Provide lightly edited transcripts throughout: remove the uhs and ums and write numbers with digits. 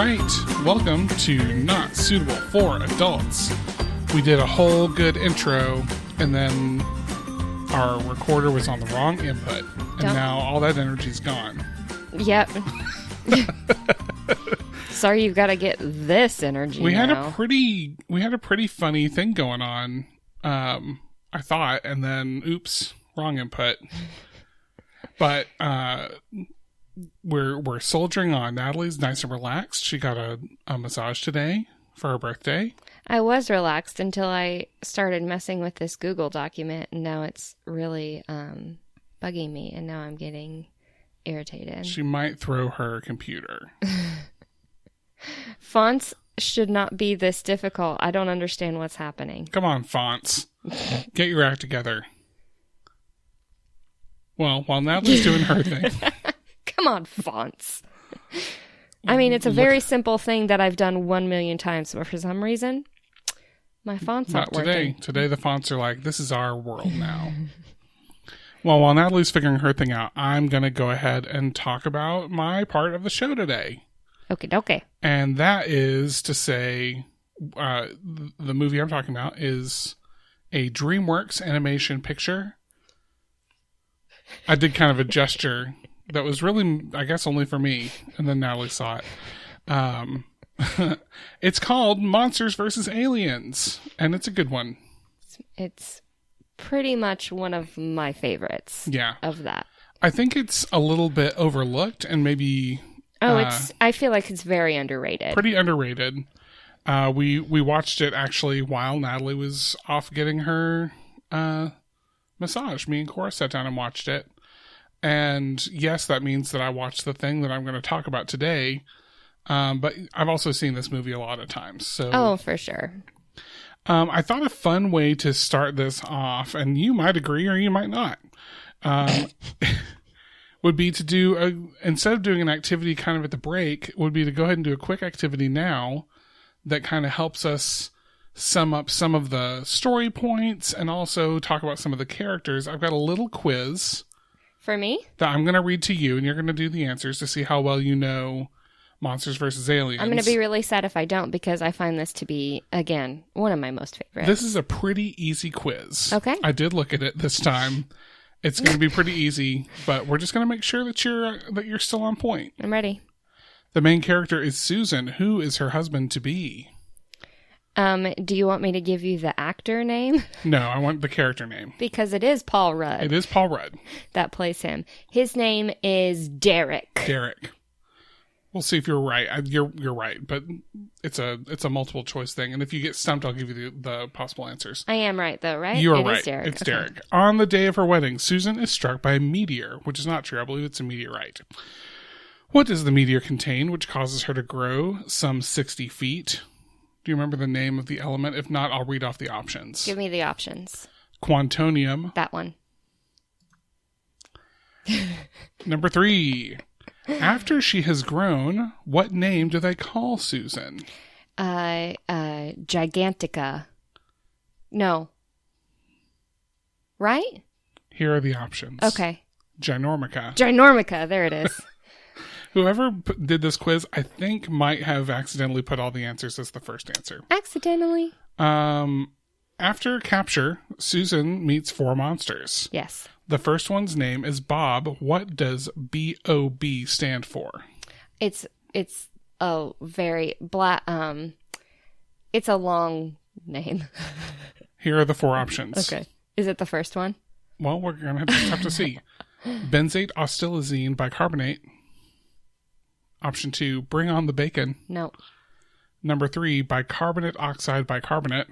right, welcome to Not Suitable for Adults. We did a whole good intro, and then our recorder was on the wrong input, and now all that energy's gone. Yep. Sorry, you've got to get this energy. We had a pretty funny thing going on. I thought, and then oops, wrong input. But we're soldiering on. Natalie's nice and relaxed. She got a massage today for her birthday. I was relaxed until I started messing with this Google document, and now it's really bugging me, and now I'm getting irritated. She might throw her computer. Fonts should not be this difficult. I don't understand what's happening. Come on, fonts. Get your act together. Well, while Natalie's doing her thing. Come on, fonts. I mean, it's a very simple thing that I've done 1 million times, but for some reason, my fonts aren't working. Today the fonts are like, this is our world now. Well, while Natalie's figuring her thing out, I'm going to go ahead and talk about my part of the show today. Okay. And that is to say, the movie I'm talking about is a DreamWorks animation picture. I did kind of a gesture that was really, I guess, only for me, and then Natalie saw it. It's called Monsters vs. Aliens, and it's a good one. It's pretty much one of my favorites. Yeah. Of that. I think it's a little bit overlooked, and maybe... I feel like it's very underrated. Pretty underrated. We watched it actually while Natalie was off getting her massage. Me and Cora sat down and watched it. And yes, that means that I watched the thing that I'm going to talk about today. But I've also seen this movie a lot of times. So for sure. I thought a fun way to start this off, and you might agree or you might not, would be to do, instead of doing an activity kind of at the break, would be to go ahead and do a quick activity now that kind of helps us sum up some of the story points and also talk about some of the characters. I've got a little quiz. For me? That I'm going to read to you, and you're going to do the answers to see how well you know Monsters vs. Aliens. I'm going to be really sad if I don't, because I find this to be, again, one of my most favorites. This is a pretty easy quiz. Okay. I did look at it this time. It's going to be pretty easy, but we're just going to make sure that you're still on point. I'm ready. The main character is Susan. Who is her husband to be? Do you want me to give you the actor name? No, I want the character name. Because it is Paul Rudd. It is Paul Rudd. That plays him. His name is Derek. Derek. We'll see if you're right. You're right, but it's a multiple choice thing. And if you get stumped, I'll give you the possible answers. I am right, though, right? You are right. Is Derek. It's Derek. On the day of her wedding, Susan is struck by a meteor, which is not true. I believe it's a meteorite. What does the meteor contain, which causes her to grow some 60 feet? Do you remember the name of the element? If not, I'll read off the options. Give me the options. Quantonium. That one. Number 3. After she has grown, what name do they call Susan? Gigantica. No. Right? Here are the options. Okay. Ginormica. There it is. Whoever did this quiz, I think, might have accidentally put all the answers as the first answer. Accidentally? After capture, Susan meets 4 monsters. Yes. The first one's name is Bob. What does B-O-B stand for? It's a very black, it's a long name. Here are the 4 options. Okay. Is it the first one? Well, we're going to have to see. Benzate ostilazine bicarbonate. Option 2, bring on the bacon. No. Number 3, bicarbonate oxide bicarbonate.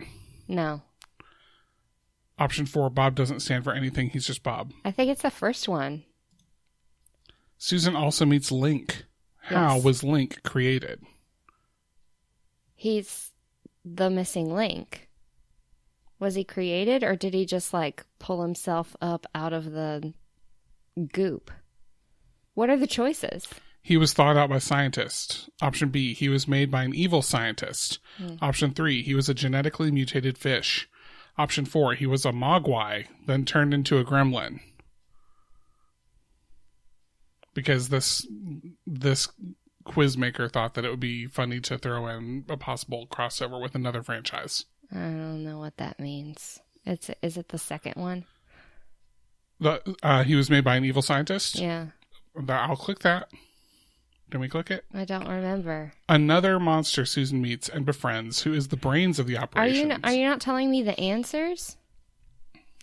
No. Option 4, Bob doesn't stand for anything. He's just Bob. I think it's the first one. Susan also meets Link. How was Link created? He's the missing link. Was he created, or did he just, pull himself up out of the goop? What are the choices? He was thought out by scientists. Option B, he was made by an evil scientist. Option 3, he was a genetically mutated fish. Option 4, he was a mogwai, then turned into a gremlin. Because this quizmaker thought that it would be funny to throw in a possible crossover with another franchise. I don't know what that means. Is it the second one? He was made by an evil scientist? Yeah. I'll click that. Can we click it? I don't remember. Another monster Susan meets and befriends, who is the brains of the operation. Are you not telling me the answers?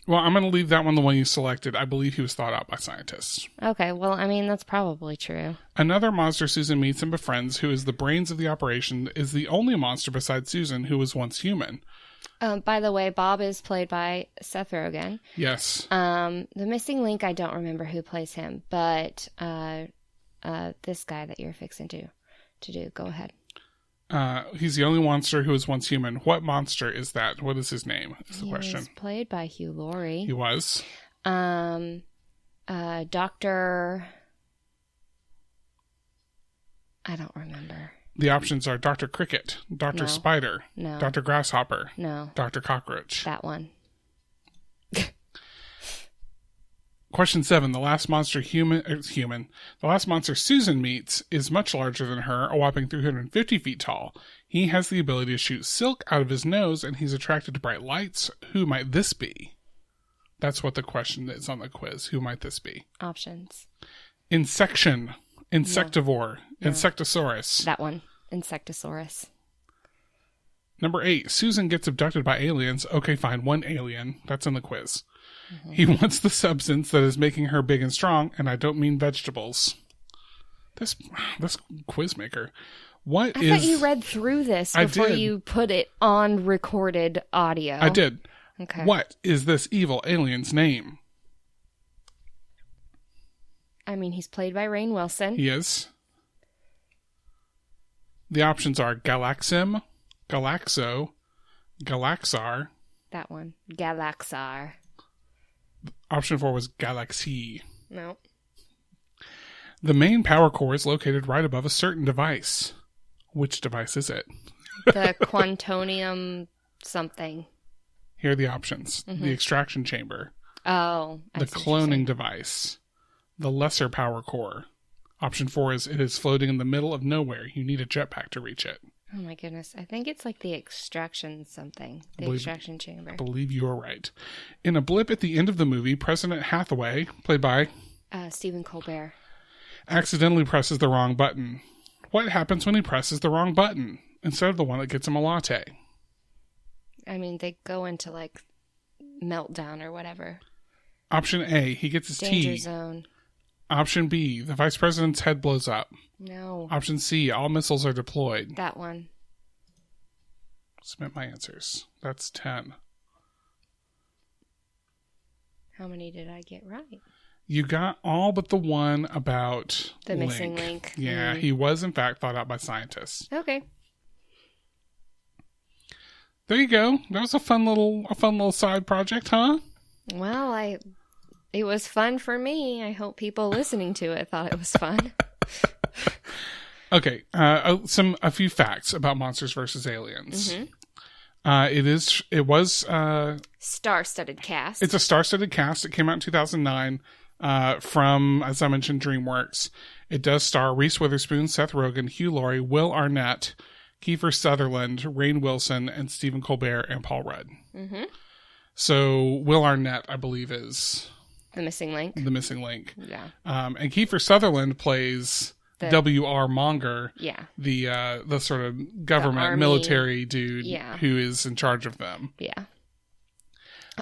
Well, I'm going to leave that one the one you selected. I believe he was thought out by scientists. Okay, well, I mean, that's probably true. Another monster Susan meets and befriends, who is the brains of the operation, is the only monster besides Susan who was once human. By the way, Bob is played by Seth Rogen. Yes. The missing link, I don't remember who plays him, but this guy that you're fixing to do. Go ahead. He's the only monster who was once human. What monster is that? What is his name? Is the question. He was played by Hugh Laurie. He was. Dr. I don't remember. The options are Dr. Cricket, Dr. Spider, Dr. Grasshopper, Dr. Cockroach. That one. Question 7. The last monster The last monster Susan meets is much larger than her, a whopping 350 feet tall. He has the ability to shoot silk out of his nose, and he's attracted to bright lights. Who might this be? That's what the question is on the quiz. Who might this be? Options. Insection, insectivore, insectosaurus. That one. Insectosaurus. Number 8. Susan gets abducted by aliens. Okay, fine. One alien. That's in the quiz. Mm-hmm. He wants the substance that is making her big and strong, and I don't mean vegetables. This quizmaker. I thought you read through this before you put it on recorded audio. I did. Okay. What is this evil alien's name? I mean, he's played by Rainn Wilson. He is. The options are Galaxim, Galaxo, Galaxar. That one. Galaxar. Option 4 was Galaxy. No. The main power core is located right above a certain device. Which device is it? The quantonium something. Here are the options. Mm-hmm. The extraction chamber. Oh. The cloning device. The lesser power core. Option 4 is it is floating in the middle of nowhere. You need a jetpack to reach it. Oh my goodness. I think it's like the extraction something. The extraction chamber. I believe you are right. In a blip at the end of the movie, President Hathaway, played by Stephen Colbert, accidentally presses the wrong button. What happens when he presses the wrong button instead of the one that gets him a latte? I mean, they go into like meltdown or whatever. Option A, he gets his Danger tea. zone. Option B, the vice president's head blows up. No. Option C, all missiles are deployed. That one. Submit my answers. That's 10. How many did I get right? You got all but the one about the missing link. Yeah, he was in fact thought out by scientists. Okay. There you go. That was a fun little side project, huh? Well, it was fun for me. I hope people listening to it thought it was fun. Okay, a few facts about Monsters vs. Aliens. Mm-hmm. It was star-studded cast. It's a star-studded cast. It came out in 2009 from, as I mentioned, DreamWorks. It does star Reese Witherspoon, Seth Rogen, Hugh Laurie, Will Arnett, Kiefer Sutherland, Rainn Wilson, and Stephen Colbert and Paul Rudd. Mm-hmm. So Will Arnett, I believe, is the missing link. Yeah. And Kiefer Sutherland plays W.R. Monger. Yeah. The sort of government military dude who is in charge of them. Yeah.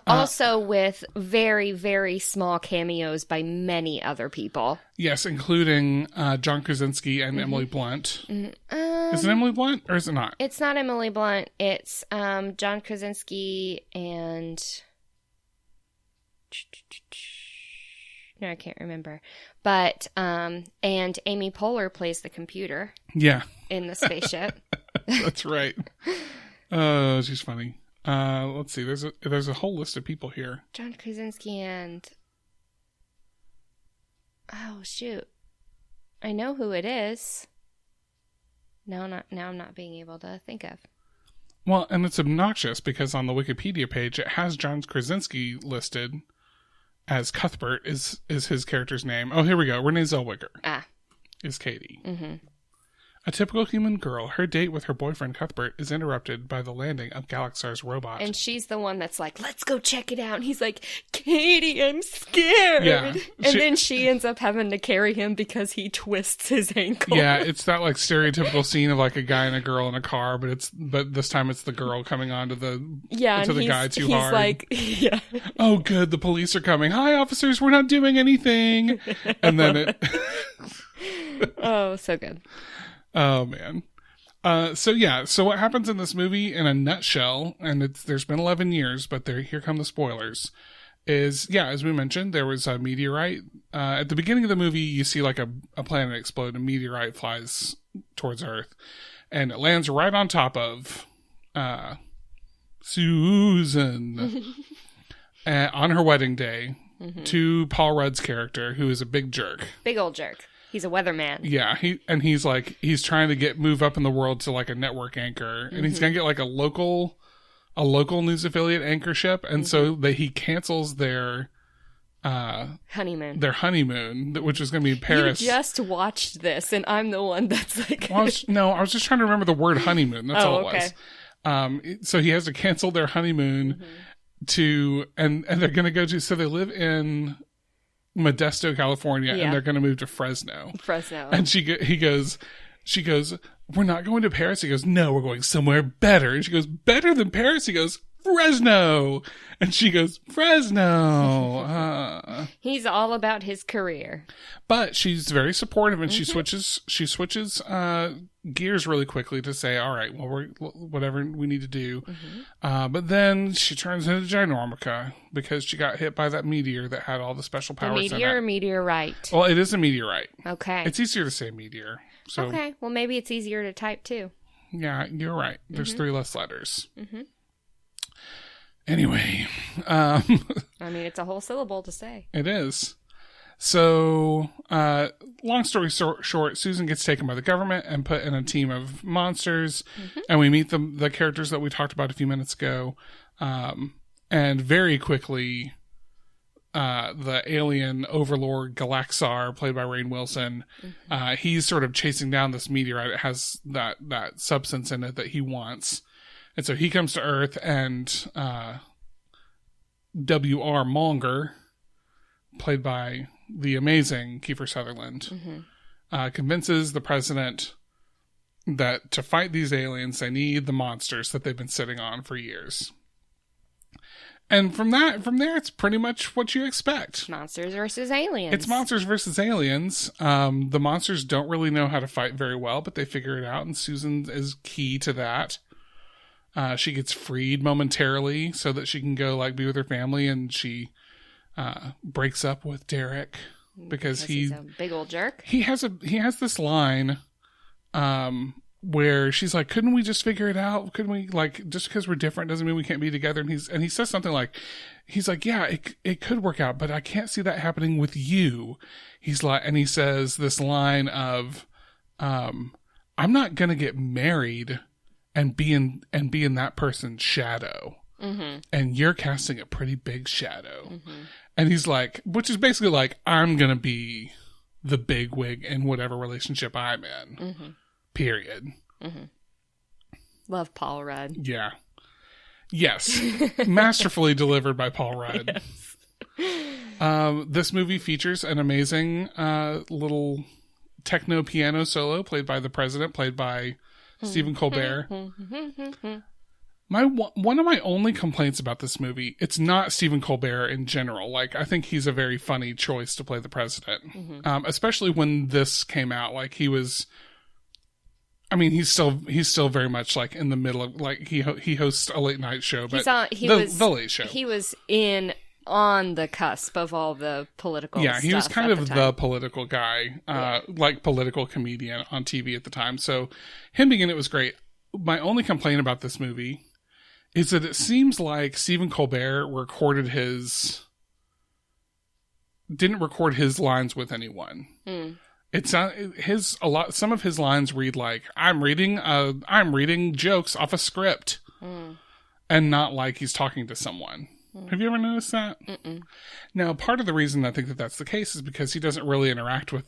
Also with very, very small cameos by many other people. Yes, including John Krasinski and Emily Blunt. Is it Emily Blunt or is it not? It's not Emily Blunt. It's John Krasinski and... No, I can't remember. But, and Amy Poehler plays the computer. Yeah. In the spaceship. That's right. Oh, she's funny. Let's see. There's a whole list of people here. John Krasinski and... Oh, shoot. I know who it is. Now I'm not being able to think of. Well, and it's obnoxious because on the Wikipedia page, it has John Krasinski listed as Cuthbert is his character's name. Oh, here we go. Renee Zellweger is Katie. Mm-hmm. A typical human girl, her date with her boyfriend Cuthbert is interrupted by the landing of Galaxar's robot. And she's the one that's like, let's go check it out. And he's like, Katie, I'm scared. Yeah, then she ends up having to carry him because he twists his ankle. Yeah, it's that like stereotypical scene of like a guy and a girl in a car, but this time it's the girl coming onto the guy too hard. Like, yeah. Oh, good, the police are coming. Hi, officers, we're not doing anything. And then it. Oh, so good. Oh, man. So what happens in this movie in a nutshell, and there's been 11 years, but here come the spoilers, is, as we mentioned, there was a meteorite. At the beginning of the movie, you see like a planet explode, a meteorite flies towards Earth, and it lands right on top of Susan on her wedding day to Paul Rudd's character, who is a big jerk. Big old jerk. He's a weatherman. Yeah, he's trying to move up in the world to like a network anchor, and he's gonna get like a local news affiliate anchorship, and so he cancels their honeymoon. Their honeymoon, which is gonna be in Paris. You just watched this, and I'm the one that's like. I was just trying to remember the word honeymoon. That's all it was. So he has to cancel their honeymoon and they're gonna go to. So they live in Modesto, California, and they're going to move to Fresno. And she goes, we're not going to Paris. He goes, no, we're going somewhere better. And she goes, better than Paris? He goes, Fresno. And she goes, Fresno. He's all about his career. But she's very supportive, and she switches gears really quickly to say, all right, well, we're whatever we need to do. But then she turns into Ginormica because she got hit by that meteor that had all the special powers. A meteor or meteorite? Well, it is a meteorite. Okay. It's easier to say meteor. So, okay. Well, maybe it's easier to type too. Yeah, you're right. There's 3 less letters. Anyway. I mean, it's a whole syllable to say. It is. So, long story short, Susan gets taken by the government and put in a team of monsters, and we meet the characters that we talked about a few minutes ago, and very quickly, the alien overlord Galaxar, played by Rainn Wilson, he's sort of chasing down this meteorite. It has that substance in it that he wants. And so he comes to Earth, and W.R. Monger, played by the amazing Kiefer Sutherland, convinces the president that to fight these aliens, they need the monsters that they've been sitting on for years. And from there, it's pretty much what you expect. Monsters versus aliens. It's monsters versus aliens. The monsters don't really know how to fight very well, but they figure it out, and Susan is key to that. She gets freed momentarily so that she can go be with her family, and she breaks up with Derek because he's a big old jerk. He has this line where she's like, couldn't we just figure it out? Couldn't we, just because we're different doesn't mean we can't be together? And he says something he's like, yeah, it could work out, but I can't see that happening with you. And he says this line of, I'm not going to get married and be in that person's shadow. And you're casting a pretty big shadow. And he's like, which is basically I'm going to be the bigwig in whatever relationship I'm in. Period. Love Paul Rudd. Yeah. Yes. Masterfully delivered by Paul Rudd. Yes. This movie features an amazing little techno piano solo played by the president, played by Stephen Colbert. One of my only complaints about this movie, it's not Stephen Colbert in general. I think he's a very funny choice to play the president. Especially when this came out. He's still very much in the middle of he hosts a late night show, but the Late Show. He was on the cusp of all the political stuff. Yeah, he was kind of the political guy, political comedian on TV at the time. So him being in it was great. My only complaint about this movie is that it seems like Stephen Colbert didn't record his lines with anyone. It's some of his lines read I'm reading jokes off a script, and not he's talking to someone. Have you ever noticed that? Now, part of the reason I think that that's the case is because he doesn't really interact with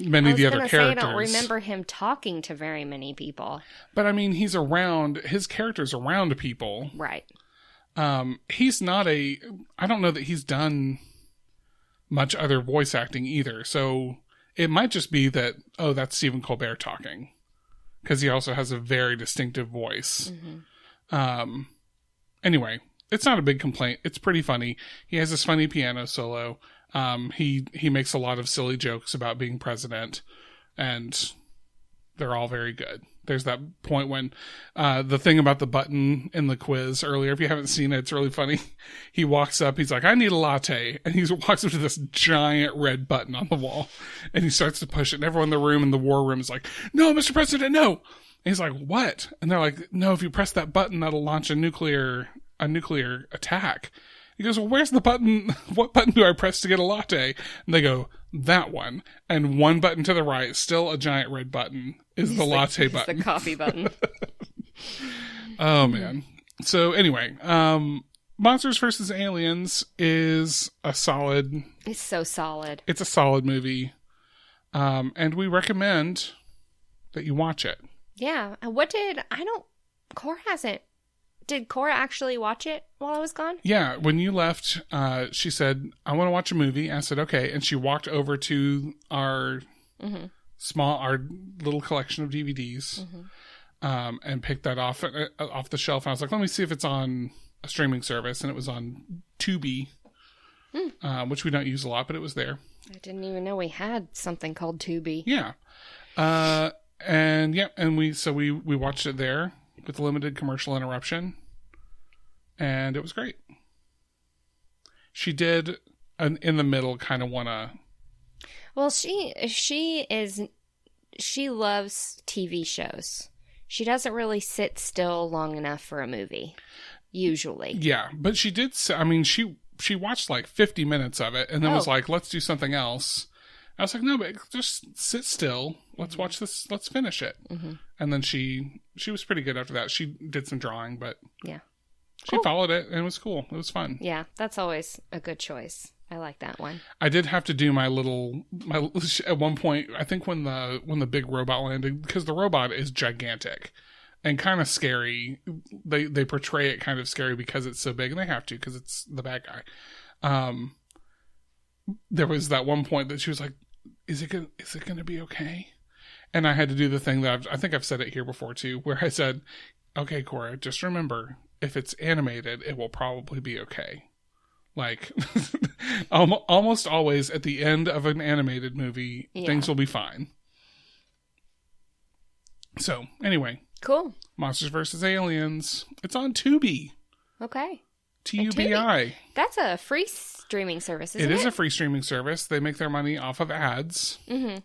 many of the other characters. I don't remember him talking to very many people. But I mean, his character's around people. Right. He's not I don't know that he's done much other voice acting either. So it might just be that, that's Stephen Colbert talking. Because he also has a very distinctive voice. Mm-hmm. Anyway, it's not a big complaint. It's pretty funny. He has this funny piano solo. He makes a lot of silly jokes about being president, and they're all very good. There's that point when the thing about the button in the quiz earlier, if you haven't seen it, it's really funny. He walks up, he's like, I need a latte. And he walks up to this giant red button on the wall, and he starts to push it. And everyone in the room, in the war room, is like, no, Mr. President, no. And he's like, what? And they're like, no, if you press that button, that'll launch a nuclear attack. He goes, well, where's the button? What button do I press to get a latte? And they go, that one. And one button to the right, still a giant red button, is the latte button. The coffee button. Oh, man. So anyway, Monsters vs. Aliens is a solid... It's so solid. It's a solid movie. And we recommend that you watch it. Yeah. Cora hasn't. Did Cora actually watch it while I was gone? Yeah. When you left, she said, I want to watch a movie. I said, okay. And she walked over to our our little collection of DVDs and picked that off the shelf. And I was like, let me see if it's on a streaming service. And it was on Tubi, which we don't use a lot, but it was there. I didn't even know we had something called Tubi. Yeah. And we watched it there with limited commercial interruption, and it was great. She did in the middle kind of want to... Well, she loves TV shows. She doesn't really sit still long enough for a movie, usually. Yeah, but she did... I mean, she watched like 50 minutes of it, and then was like, let's do something else. I was like, no, but just sit still. Let's watch this. Let's finish it. Mm-hmm. And then she was pretty good after that. She did some drawing, but she followed it, and it was cool. It was fun. Yeah, that's always a good choice. I like that one. I did have to do my at one point, I think when the big robot landed, because the robot is gigantic and kind of scary. They portray it kind of scary because it's so big, and they have to because it's the bad guy. There was that one point that she was like, is it going to be okay? And I had to do the thing that I think I've said it here before too, where I said, okay, Cora, just remember, if it's animated, it will probably be okay. Like, almost always at the end of an animated movie, things will be fine. So, anyway. Cool. Monsters vs. Aliens. It's on Tubi. Okay. Tubi. That's a free streaming service, isn't it? It is a free streaming service. They make their money off of ads. Mm-hmm.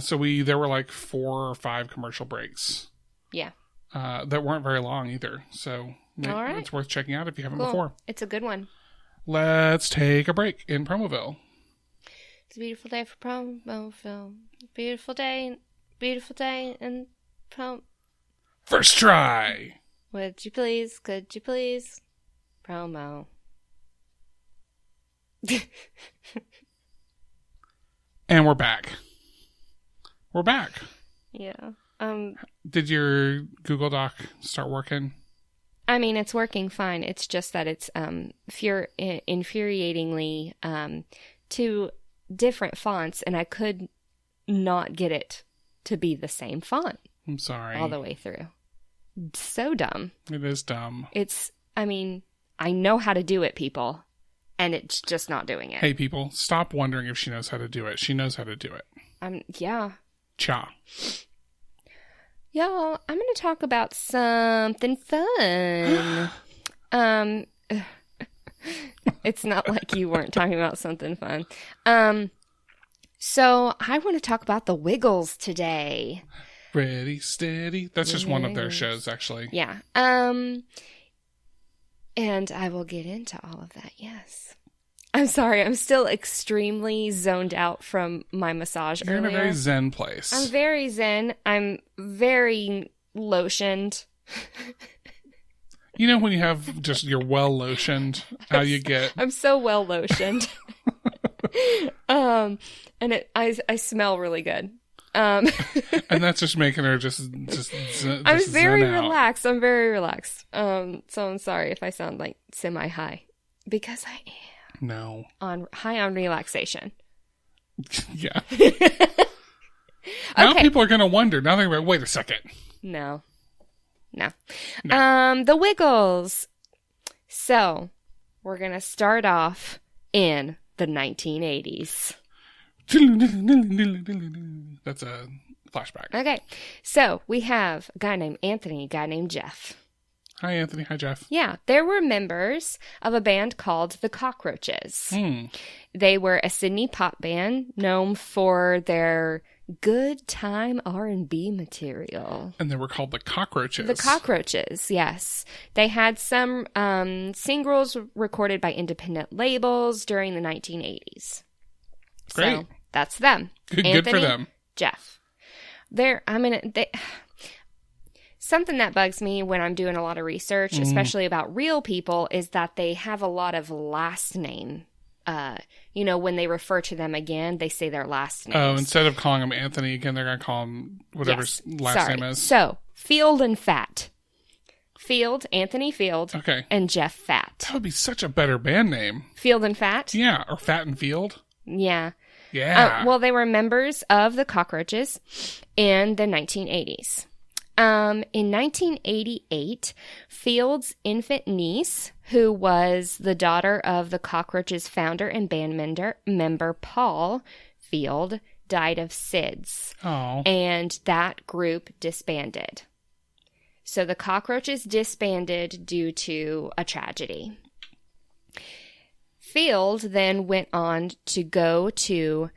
So there were like 4 or 5 commercial breaks. Yeah. That weren't very long either. So it's worth checking out if you haven't before. It's a good one. Let's take a break in Promoville. It's a beautiful day for Promoville. Beautiful day and First try. Would you please, could you please? Promo. And we're back. Yeah. Did your Google Doc start working? I mean, it's working fine. It's just that it's infuriatingly 2 different fonts, and I could not get it to be the same font. I'm sorry. All the way through. So dumb. It is dumb. I know how to do it, people, and it's just not doing it. Hey, people, stop wondering if she knows how to do it. She knows how to do it. Yeah. Cha. Y'all, I'm going to talk about something fun. It's not like you weren't talking about something fun. So I want to talk about the Wiggles today. Ready, steady. That's just one of their shows, actually. Yeah. And I will get into all of that, yes. I'm sorry, I'm still extremely zoned out from my massage earlier. You're in a very zen place. I'm very zen. I'm very lotioned. You know when you have just, you're well lotioned, how you get... I'm so well lotioned. And I smell really good. And that's just making her just I'm very relaxed. I'm very relaxed. So I'm sorry if I sound like semi-high. Because I am. No. High on relaxation. Yeah. Now people are going to wonder. Now they're going to wait a second. No. The Wiggles. So, we're going to start off in the 1980s. That's a flashback. Okay. So, we have a guy named Anthony, a guy named Jeff. Hi, Anthony. Hi, Jeff. Yeah. They were members of a band called the Cockroaches. They were a Sydney pop band known for their good time R&B material. And they were called the Cockroaches. The Cockroaches, yes. They had some singles recorded by independent labels during the 1980s. Great. So, that's them. Good for them. Jeff. Something that bugs me when I'm doing a lot of research, especially about real people, is that they have a lot of last name. When they refer to them again, they say their last names. Oh, instead of calling him Anthony again, they're going to call him whatever last name is. So, Field and Fat. Field, Anthony Field, and Jeff Fat. That would be such a better band name. Field and Fat? Yeah, or Fat and Field. Yeah. Yeah. Well, they were members of the Cockroaches in the 1980s. In 1988, Field's infant niece, who was the daughter of the Cockroaches founder and band member Paul Field, died of SIDS. Oh. And that group disbanded. So the Cockroaches disbanded due to a tragedy. Field then went on to go to,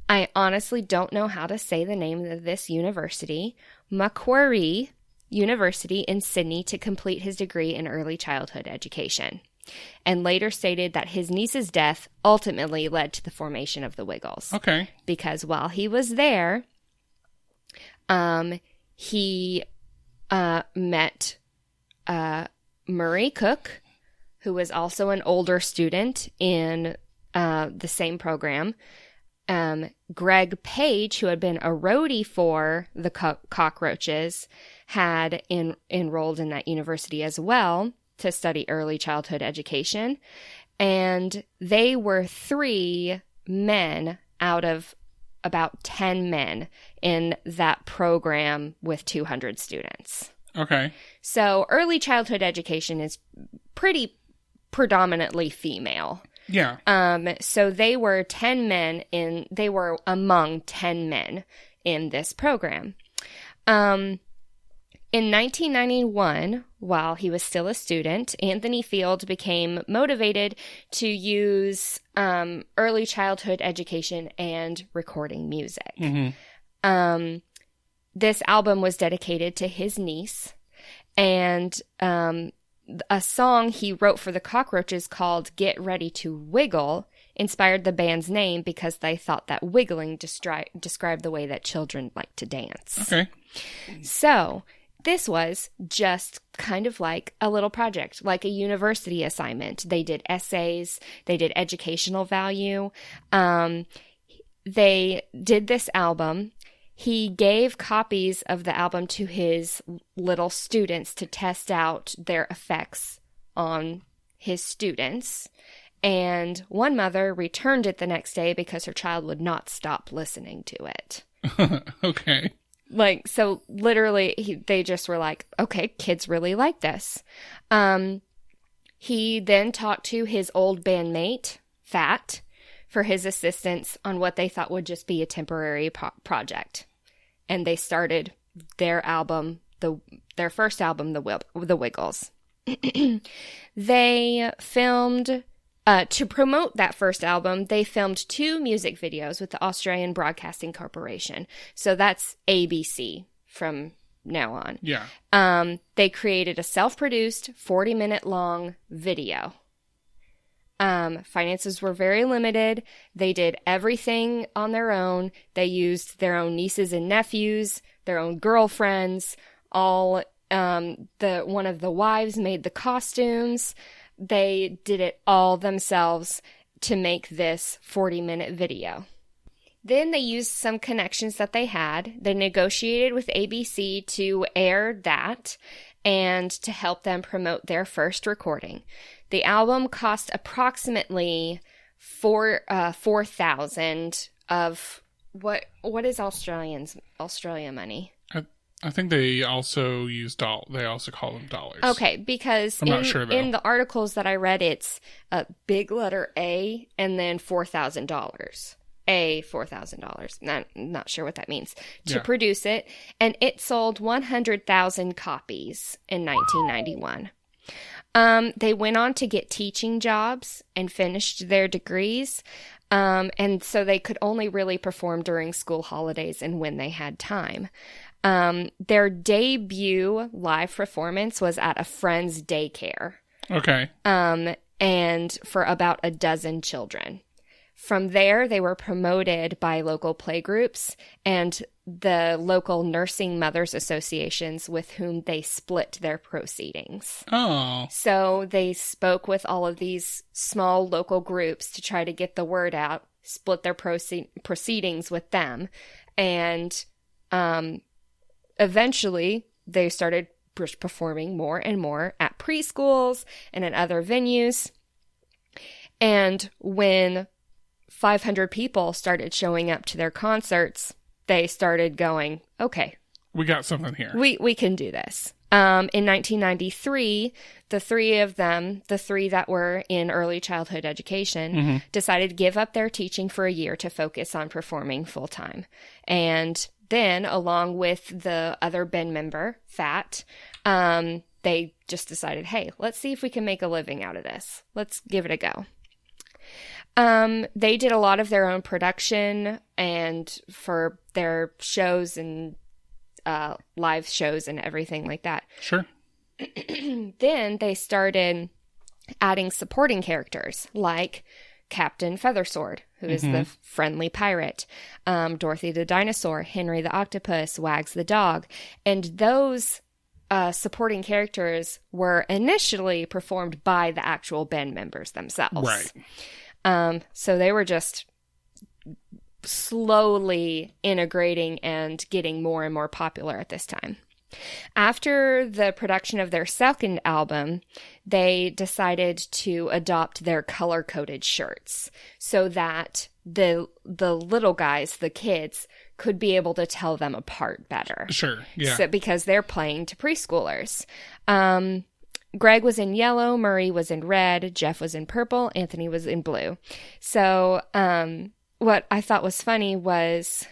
I honestly don't know how to say the name of this university, Macquarie University in Sydney, to complete his degree in early childhood education, and later stated that his niece's death ultimately led to the formation of the Wiggles. Okay. Because while he was there, he met Murray Cook, who was also an older student in the same program. Greg Page, who had been a roadie for the Cockroaches, had enrolled in that university as well to study early childhood education. And they were 3 men out of about 10 men in that program with 200 students. Okay. So early childhood education is pretty predominantly female. Yeah. So they were among 10 men in this program. In 1991, while he was still a student, Anthony Field became motivated to use early childhood education and recording music. Mm-hmm. This album was dedicated to his niece, and a song he wrote for the Cockroaches called Get Ready to Wiggle inspired the band's name because they thought that wiggling described the way that children like to dance. Okay. So this was just kind of like a little project, like a university assignment. They did essays. They did educational value. They did this album. He gave copies of the album to his little students to test out their effects on his students. And one mother returned it the next day because her child would not stop listening to it. Okay. Like, so literally they just were like, okay, kids really like this. He then talked to his old bandmate, Fat, for his assistance on what they thought would just be a temporary project. And they started their album, their first album, The Wiggles. They filmed, to promote that first album, they filmed 2 music videos with the Australian Broadcasting Corporation. So that's ABC from now on. Yeah. They created a self-produced 40-minute long video. Finances were very limited. They did everything on their own. They used their own nieces and nephews, their own girlfriends. One of the wives made the costumes. They did it all themselves to make this 40-minute video. Then they used some connections that they had. They negotiated with ABC to air that and to help them promote their first recording. The album cost approximately $4,000 of what is Australia money? I think they also use they also call them dollars. Okay, because I'm not sure, though. In the articles that I read, it's a big letter A and then $4,000. $4,000. Not sure what that means. To produce it, and it sold 100,000 copies in 1991. They went on to get teaching jobs and finished their degrees. And so they could only really perform during school holidays and when they had time. Their debut live performance was at a friend's daycare. Okay. And for about a dozen children. From there, they were promoted by local playgroups and the local nursing mothers associations with whom they split their proceedings. Oh. So they spoke with all of these small local groups to try to get the word out, split their proceedings with them. And eventually, they started performing more and more at preschools and at other venues. And when 500 people started showing up to their concerts, they started going, okay, we got something here. We can do this. In 1993, the three that were in early childhood education, decided to give up their teaching for a year to focus on performing full time. And then, along with the other band member, Fat, they just decided, hey, let's see if we can make a living out of this. Let's give it a go. They did a lot of their own production and for their shows and live shows and everything like that. Sure. Then they started adding supporting characters like Captain Feathersword, who is the friendly pirate, Dorothy the dinosaur, Henry the octopus, Wags the dog. And those supporting characters were initially performed by the actual band members themselves. Right. So they were just slowly integrating and getting more and more popular at this time. After the production of their second album, they decided to adopt their color-coded shirts so that the little guys, the kids, could be able to tell them apart better. Sure, yeah. So, because they're playing to preschoolers. Greg was in yellow, Murray was in red, Jeff was in purple, Anthony was in blue. So what I thought was funny was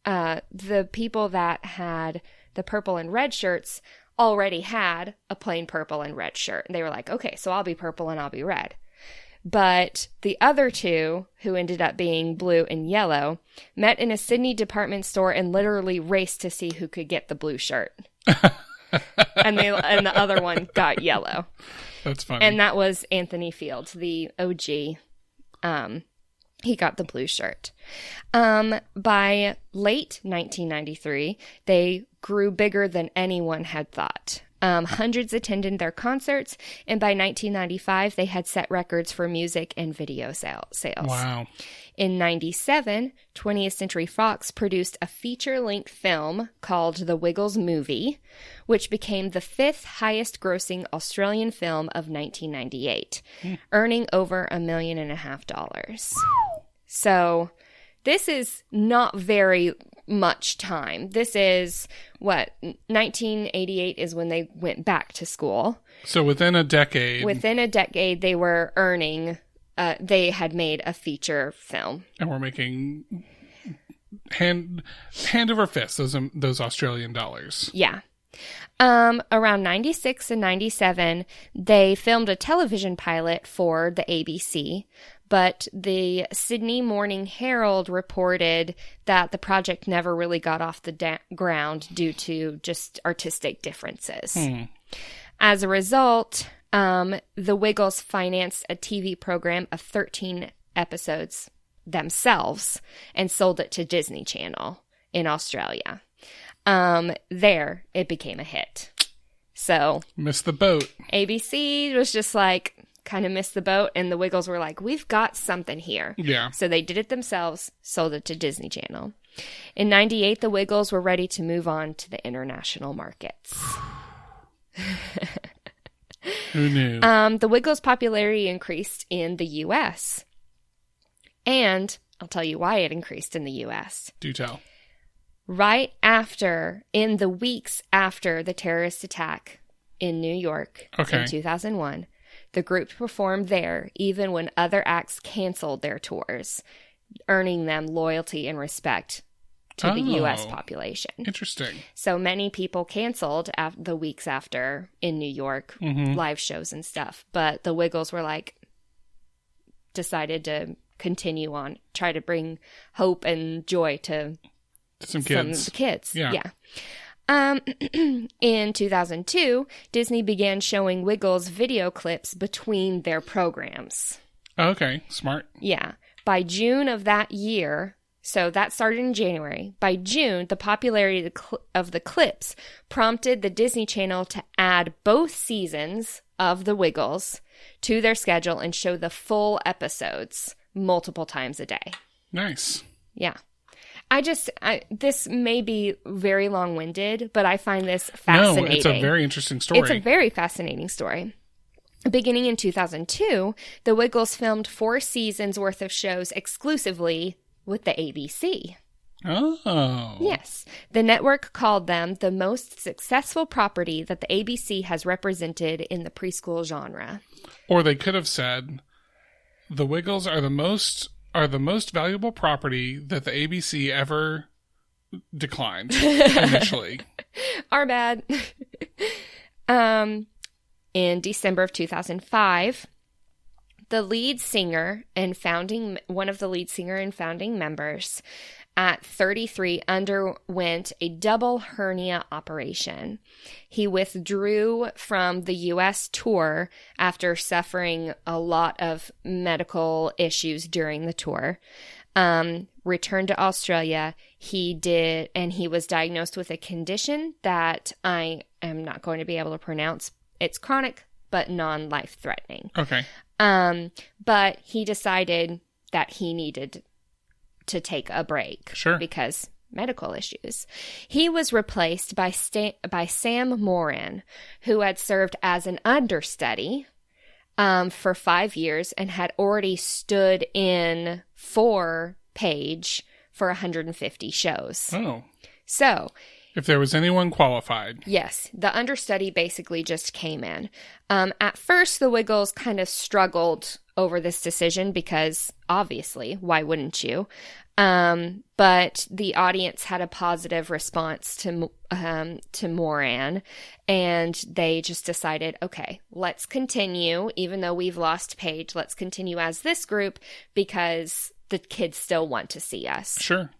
the people that had the purple and red shirts already had a plain purple and red shirt. And they were like, okay, so I'll be purple and I'll be red. But the other two, who ended up being blue and yellow, met in a Sydney department store and literally raced to see who could get the blue shirt. and the other one got yellow. That's funny. And that was Anthony Fields, the OG. He got the blue shirt. By late 1993, they grew bigger than anyone had thought. Hundreds attended their concerts, and by 1995, they had set records for music and video sales. Wow. In 97, 20th Century Fox produced a feature-length film called The Wiggles Movie, which became the fifth highest-grossing Australian film of 1998, earning over $1.5 million. So this is not very much time. This is, 1988 is when they went back to school. So within a decade. They were earning, they had made a feature film. And we're making hand over fist, those Australian dollars. Yeah. Around 96 and 97, they filmed a television pilot for the ABC, but the Sydney Morning Herald reported that the project never really got off the ground due to just artistic differences. As a result, the Wiggles financed a TV program of 13 episodes themselves and sold it to Disney Channel in Australia. There, it became a hit. So missed the boat. ABC was just like, kind of missed the boat, and the Wiggles were like, we've got something here. Yeah. So they did it themselves, sold it to Disney Channel. In 98, the Wiggles were ready to move on to the international markets. Who knew? The Wiggles' popularity increased in the U.S. And I'll tell you why it increased in the U.S. Do tell. Right after, in the weeks after the terrorist attack in New York in 2001, the group performed there even when other acts canceled their tours, earning them loyalty and respect to the U.S. population. Interesting. So many people canceled the weeks after in New York, live shows and stuff. But the Wiggles were like, decided to continue on, try to bring hope and joy to some kids. Some kids. Yeah. In 2002, Disney began showing Wiggles video clips between their programs. Okay, smart. Yeah. By June of that year, so that started in January. By June, the popularity of the clips prompted the Disney Channel to add both seasons of the Wiggles to their schedule and show the full episodes multiple times a day. Nice. Yeah. This may be very long-winded, but I find this fascinating. No, it's a very interesting story. It's a very fascinating story. Beginning in 2002, the Wiggles filmed 4 seasons worth of shows exclusively with the ABC. Oh. Yes. The network called them the most successful property that the ABC has represented in the preschool genre. Or they could have said, the Wiggles are the most valuable property that the ABC ever declined initially. Our bad. In December of 2005, the lead singer and one of the lead singer and founding members at 33 underwent a double hernia operation. He withdrew from the U.S. tour after suffering a lot of medical issues during the tour. Returned to Australia. He was diagnosed with a condition that I am not going to be able to pronounce. It's chronic, but non-life-threatening. Okay. But he decided that he needed to take a break. Sure. Because medical issues. He was replaced by Sam Moran, who had served as an understudy for 5 years and had already stood in for Page for 150 shows. Oh. So, if there was anyone qualified. Yes, the understudy basically just came in. At first, the Wiggles kind of struggled over this decision because, obviously, why wouldn't you? But the audience had a positive response to Moran, and they just decided, okay, let's continue. Even though we've lost Paige, let's continue as this group because the kids still want to see us. Sure.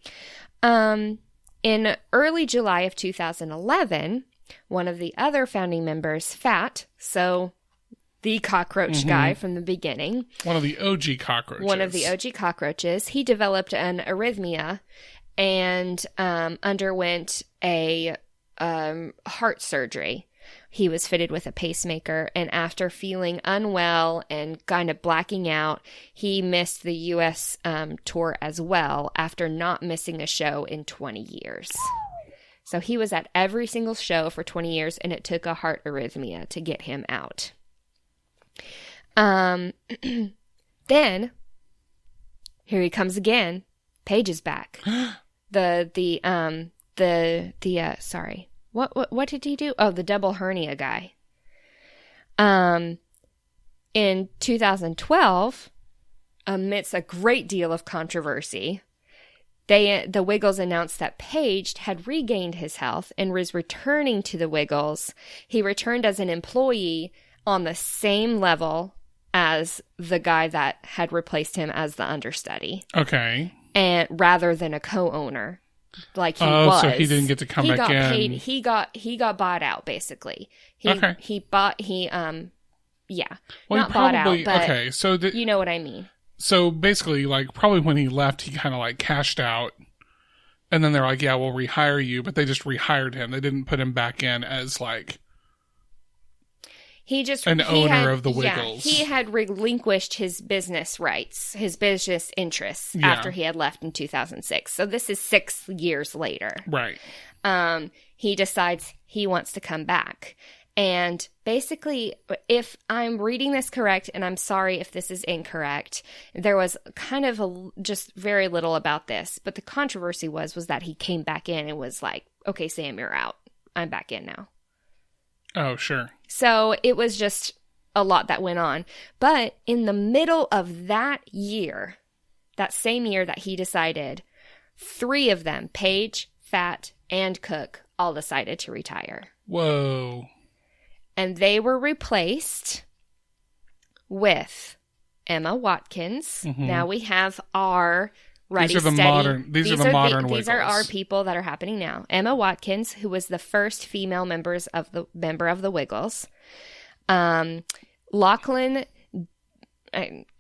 In early July of 2011, one of the other founding members, Fat, so the cockroach guy from the beginning. One of the OG cockroaches. He developed an arrhythmia and underwent a heart surgery. He was fitted with a pacemaker, and after feeling unwell and kind of blacking out, he missed the U.S. Tour as well after not missing a show in 20 years. So he was at every single show for 20 years, and it took a heart arrhythmia to get him out. Then, here he comes again. Paige is back. Sorry. What did he do? Oh, the double hernia guy. In 2012, amidst a great deal of controversy, the Wiggles announced that Paige had regained his health and was returning to the Wiggles. He returned as an employee on the same level as the guy that had replaced him as the understudy. Okay. And rather than a co-owner. Like he was. So he didn't get to come back in. Paid, he got bought out, basically. Yeah. Well, not bought out, but okay, so you know what I mean. So basically, like, probably when he left, he kind of like cashed out. And then they're like, yeah, we'll rehire you. But they just rehired him. They didn't put him back in as like... owner of the Wiggles. Yeah, he had relinquished his business rights, his business interests after he had left in 2006. So this is 6 years later. Right. He decides he wants to come back. And basically, if I'm reading this correct, and I'm sorry if this is incorrect, there was kind of just very little about this. But the controversy was that he came back in and was like, okay, Sam, you're out. I'm back in now. Oh, sure. So it was just a lot that went on. But in the middle of that year, that same year that he decided, 3 of them, Paige, Fat, and Cook, all decided to retire. Whoa. And they were replaced with Emma Watkins. Mm-hmm. Now we have our ready, These are the modern Wiggles. These are our people that are happening now. Emma Watkins, who was the first female member of the Wiggles. Lachlan,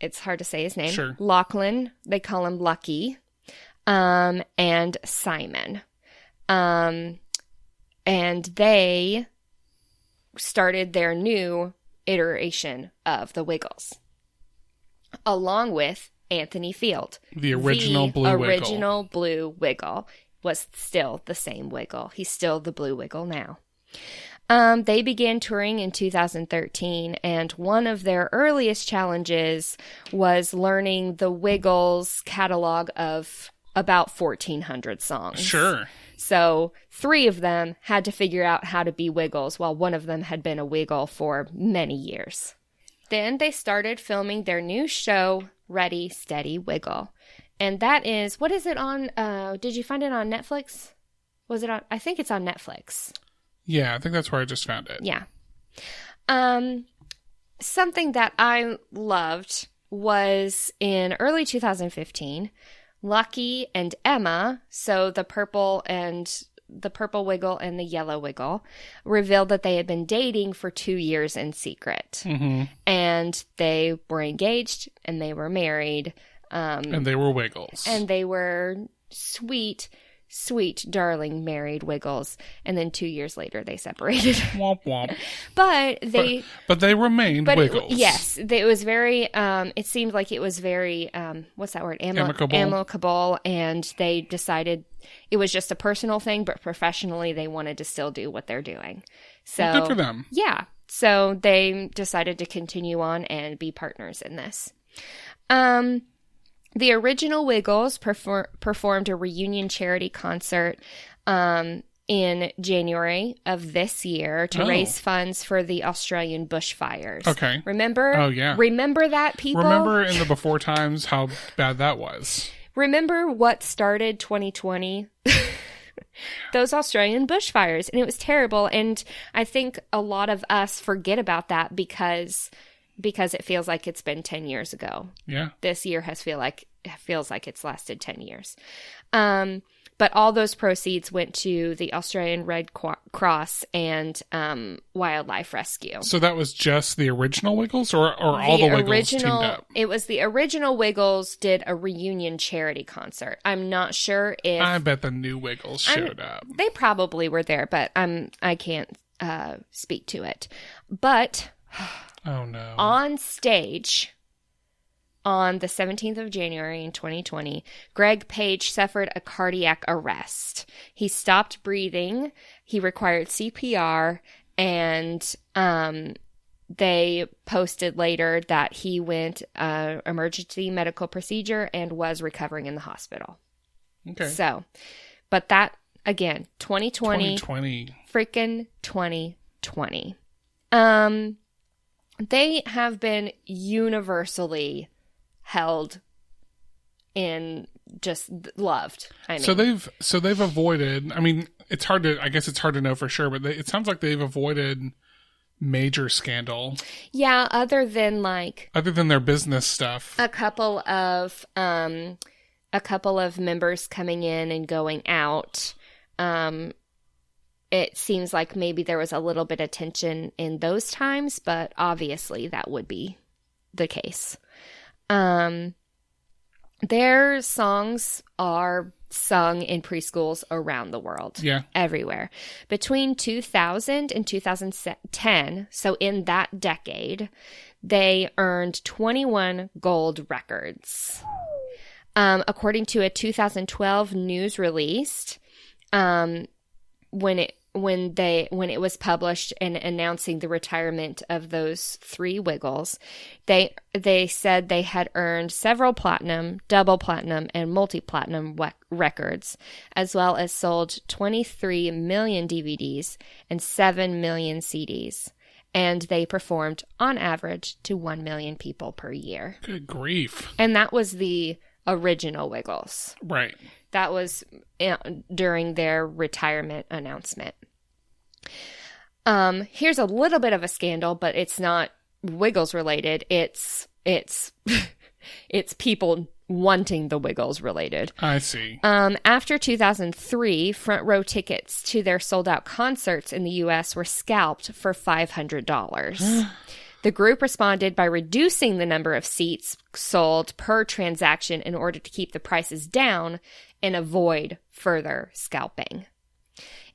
it's hard to say his name. Sure. Lachlan, they call him Lucky. And Simon. And they started their new iteration of the Wiggles, along with Anthony Field. The original Blue Wiggle was still the same Wiggle. He's still the Blue Wiggle now. They began touring in 2013, and one of their earliest challenges was learning the Wiggles catalog of about 1,400 songs. Sure. So 3 of them had to figure out how to be Wiggles, while one of them had been a Wiggle for many years. Then they started filming their new show, Ready, Steady, Wiggle. And that is, what is it on, did you find it on Netflix? Was it on, I think it's on Netflix. Yeah, I think that's where I just found it. Yeah. Something that I loved was in early 2015, Lucky and Emma, so the purple Wiggle and the yellow Wiggle, revealed that they had been dating for 2 years in secret. Mm-hmm. And they were engaged and they were married. And they were Wiggles. And they were sweet, darling married Wiggles. And then 2 years later, they separated. Womp womp. But they remained Wiggles. Yes. It was very, it seemed like it was very, what's that word? Amicable. And they decided it was just a personal thing, but professionally, they wanted to still do what they're doing. So well, good for them. Yeah. So they decided to continue on and be partners in this. The original Wiggles performed a reunion charity concert in January of this year to raise funds for the Australian bushfires. Okay. Remember? Oh, yeah. Remember that, people? Remember in the before times how bad that was. Remember what started 2020? Those Australian bushfires. And it was terrible. And I think a lot of us forget about that because it feels like it's been 10 years ago. Yeah. This year feels like it's lasted 10 years. But all those proceeds went to the Australian Red Cross and Wildlife Rescue. So that was just the original Wiggles or all the Wiggles teamed up? It was the original Wiggles did a reunion charity concert. I'm not sure if... I bet the new Wiggles showed up. They probably were there, but I can't speak to it. But... Oh, no. On stage... On the 17th of January in 2020, Greg Page suffered a cardiac arrest. He stopped breathing. He required CPR, and they posted later that he went emergency medical procedure and was recovering in the hospital. Okay. So, but that, again, 2020. Freaking 2020. They have been universally held in just loved. I mean, so they've avoided. I mean, it's hard to know for sure, but it sounds like they've avoided major scandal. Yeah, other than their business stuff. A couple of members coming in and going out. It seems like maybe there was a little bit of tension in those times, but obviously that would be the case. Their songs are sung in preschools around the world. Yeah. Everywhere. Between 2000 and 2010, so in that decade, they earned 21 gold records. According to a 2012 news release, when it was published and announcing the retirement of those 3 Wiggles, they said they had earned several platinum, double platinum, and multi-platinum records, as well as sold 23 million DVDs and 7 million CDs. And they performed, on average, to 1 million people per year. Good grief. And that was the original Wiggles. Right. That was during their retirement announcement. Here's a little bit of a scandal, but it's not Wiggles related. It's it's people wanting the Wiggles related. I see. After 2003, front row tickets to their sold out concerts in the U.S. were scalped for $500. The group responded by reducing the number of seats sold per transaction in order to keep the prices down and avoid further scalping.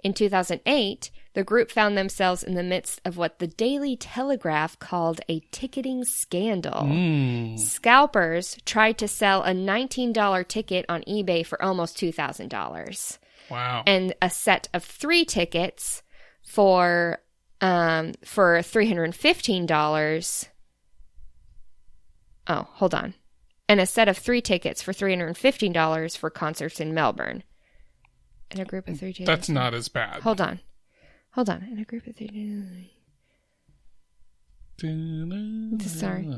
In 2008, the group found themselves in the midst of what the Daily Telegraph called a ticketing scandal. Scalpers tried to sell a $19 ticket on eBay for almost $2,000. Wow. And a set of 3 tickets for $315. Oh, hold on. And a set of 3 tickets for $315 for concerts in Melbourne. And a group of 3 tickets. That's not as bad. Hold on. And a group of 3. Sorry.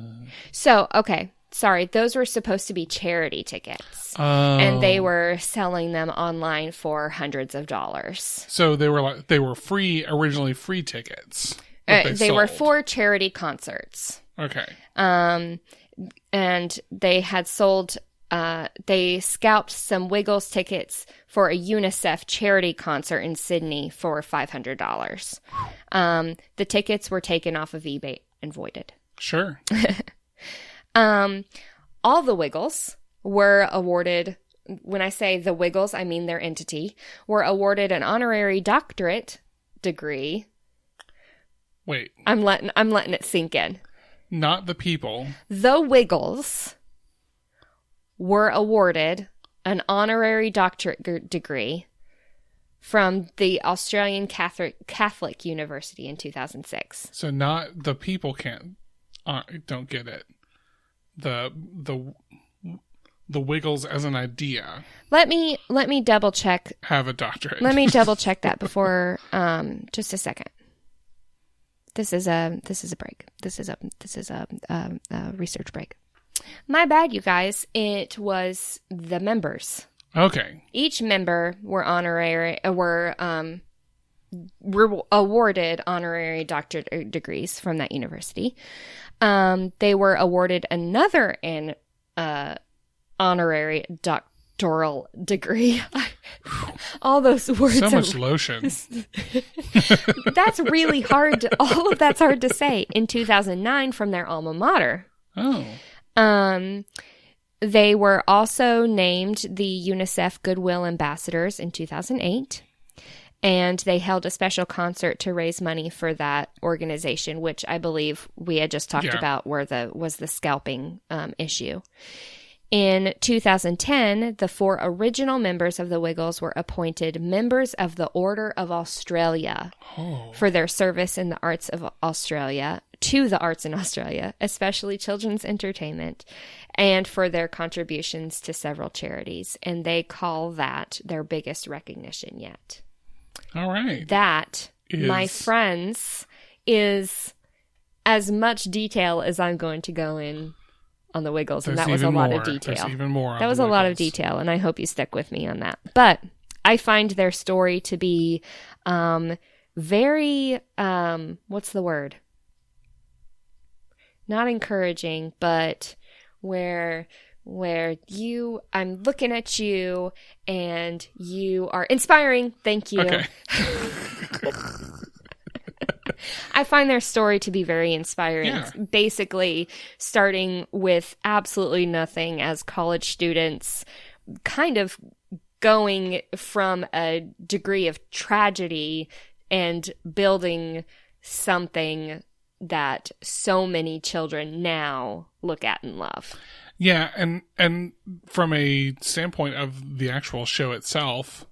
So, okay. Sorry. Those were supposed to be charity tickets. Oh. And they were selling them online for hundreds of dollars. So they were originally free tickets. They were for charity concerts. Okay. And they had sold, they scalped some Wiggles tickets for a UNICEF charity concert in Sydney for $500. The tickets were taken off of eBay and voided. Sure. All the Wiggles were awarded, when I say the Wiggles, I mean their entity, were awarded an honorary doctorate degree. Wait. I'm letting it sink in. Not the people. The Wiggles were awarded an honorary doctorate degree from the Australian Catholic University in 2006. So not the people don't get it. The Wiggles as an idea. Let me double check. Have a doctorate. Let me double check that before just a second. This is a break. This is a research break. My bad, you guys. It was the members. Okay. Each member were awarded honorary doctorate degrees from that university. They were awarded another honorary doctoral degree. All those words. So much lotion. That's really hard. All of that's hard to say. In 2009, from their alma mater. Oh. They were also named the UNICEF Goodwill Ambassadors in 2008. And they held a special concert to raise money for that organization, which I believe we had just talked about was the scalping issue. In 2010, the 4 original members of the Wiggles were appointed members of the Order of Australia for their service in the arts of Australia, to the arts in Australia, especially children's entertainment, and for their contributions to several charities. And they call that their biggest recognition yet. All right. That, my friends, is as much detail as I'm going to go in on the Wiggles, and that was a lot of detail. There's even more. That was a lot of detail, and I hope you stick with me on that. But I find their story to be very, what's the word? Not encouraging, but where I'm looking at you and you are inspiring. Thank you. Okay. I find their story to be very inspiring. Yeah. Basically, starting with absolutely nothing as college students, kind of going from a degree of tragedy and building something that so many children now look at and love. Yeah, and from a standpoint of the actual show itself,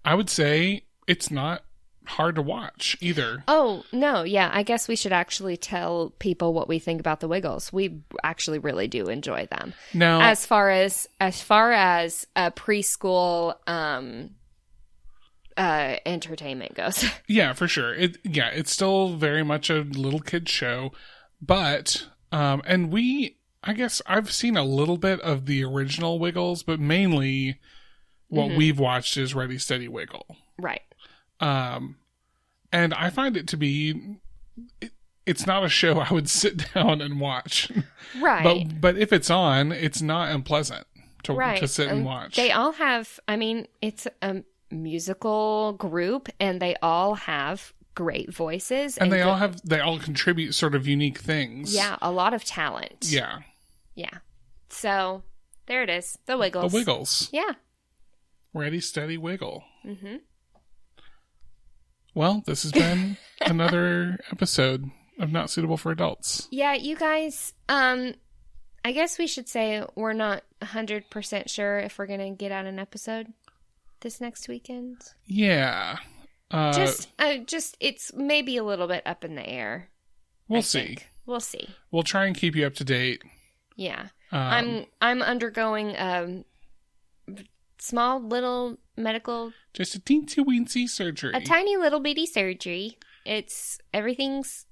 I would say it's not hard to watch either. Oh, no, yeah, I guess we should actually tell people what we think about the Wiggles. We actually really do enjoy them. Now, as far as a preschool entertainment goes. Yeah, for sure. It's still very much a little kid show, but and I guess I've seen a little bit of the original Wiggles, but mainly what we've watched is Ready, Steady, Wiggle. Right. And I find it to be, it's not a show I would sit down and watch. Right. But if it's on, it's not unpleasant to sit and watch. They all have, it's a musical group, and they all have great voices. And they all contribute sort of unique things. Yeah, a lot of talent. Yeah. Yeah. So, there it is. The Wiggles. The Wiggles. Yeah. Ready, Steady, Wiggle. Mm-hmm. Well, this has been another episode of Not Suitable for Adults. Yeah, you guys, I guess we should say we're not 100% sure if we're going to get out an episode this next weekend. Yeah. Just it's maybe a little bit up in the air. We'll see. We'll see. We'll try and keep you up to date. Yeah. I'm undergoing small little medical, just a teensy weensy surgery. A tiny little bitty surgery. Everything's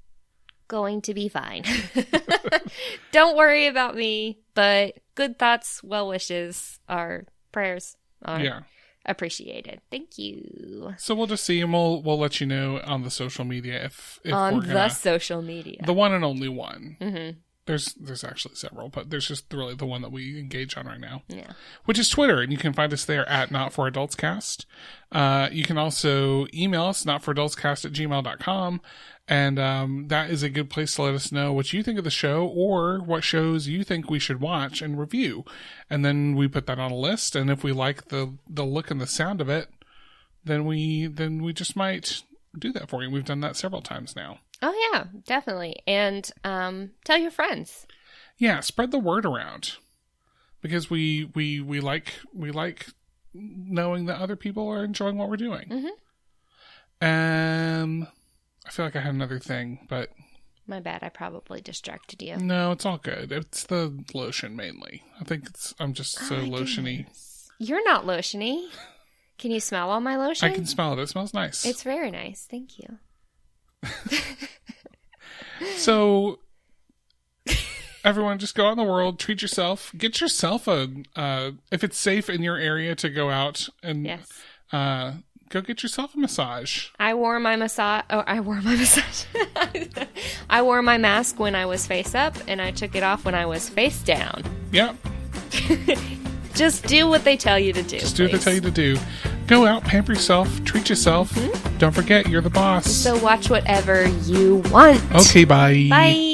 going to be fine. Don't worry about me, but good thoughts, well wishes, our prayers are appreciated. Thank you. So we'll just see, and we'll let you know on the social media if on we're gonna, social media, the one and only one. Mm-hmm. There's actually several, but there's just really the one that we engage on right now. Yeah. Which is Twitter, and you can find us there at NotForAdultsCast. You can also email us, notforadultscast@gmail.com, and that is a good place to let us know what you think of the show or what shows you think we should watch and review. And then we put that on a list, and if we like the look and the sound of it, then we just might do that for you. We've done that several times now. Oh yeah, definitely. And tell your friends. Yeah, spread the word around, because we like knowing that other people are enjoying what we're doing. Mm-hmm. And I feel like I had another thing, but my bad. I probably distracted you. No, it's all good. It's the lotion mainly. I think I'm just so lotiony. Goodness. You're not lotiony. Can you smell all my lotion? I can smell it. It smells nice. It's very nice. Thank you. So, everyone, just go out in the world, treat yourself, get yourself if it's safe in your area to go out and go get yourself a massage. I wore my massage. I wore my mask when I was face up, and I took it off when I was face down. Yep. Just do what they tell you to do. Just do what they tell you to do. Go out, pamper yourself, treat yourself. Mm-hmm. Don't forget, you're the boss. So watch whatever you want. Okay, bye. Bye.